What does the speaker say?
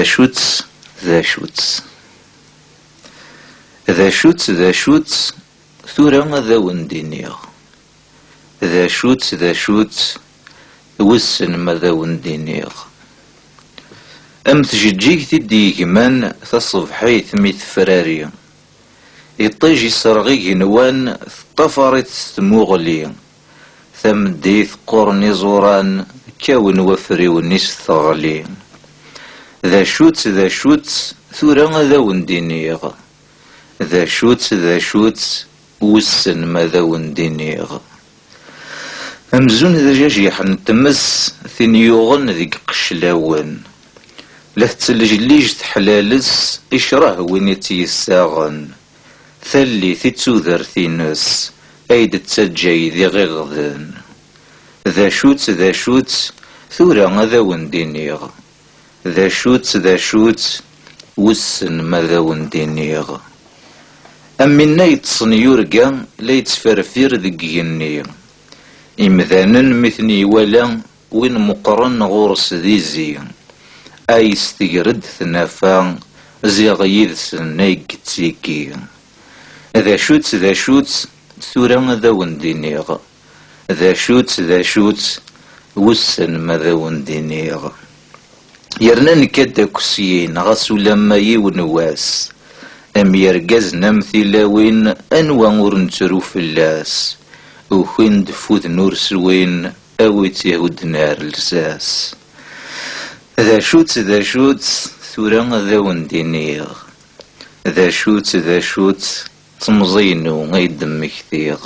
شوتس ذا شوتس ذا شوتس ذا شوتس ثورة ذا وندينيغ ذا شوتس ذا شوتس وسن ما ذا وندينيغ أم تجيك تدي كمان تصبحيت ميت فراري يطيجي سرغي نوان طفرت تموغلي ثمديث قرني زوران كاون وفري ونيس ثغلي ذا شوتس ذا شوتس ثورة ذا وندينيغ ذا شوتس ذا شوتس وسن ما ذا وندينيغ أمزون ذا جاجيح نتمس ثين يوغن ذيك قشلاون لا تتلجليج تحلالس إشراه وين يتيساغن ثلي تتسوذر ثينس أيد تسجي ذي غغذن ذا شوتس ذا شوتس ثورة ذا وندينيغ ذا شوتس ذا شوتس وسن ما ذا وندينيغ أمنا يتصن يورقا لا يتفرفير ذي جني إمذانا مثني ولا وين مقرن غورس ذي زي أي استجرد ثنافا زيغ يذسن نيك تيكي ذا شوتس ذا شوتس ثورة ذا وندينيغ ذا شوتس ذا شوتس وسن ما ذا وندينيغ يرنا نكاد كسيين غاسو لما يونواس أم يرقز نمثلاوين أنوا ورنترو فلاس وخين دفوذ نور سوين أويت يهود نار لساس ذا شوتس ذا شوتس ثورة ذا وندينيغ ذا شوتس ذا شوتس تمزينو غيدم كثيغ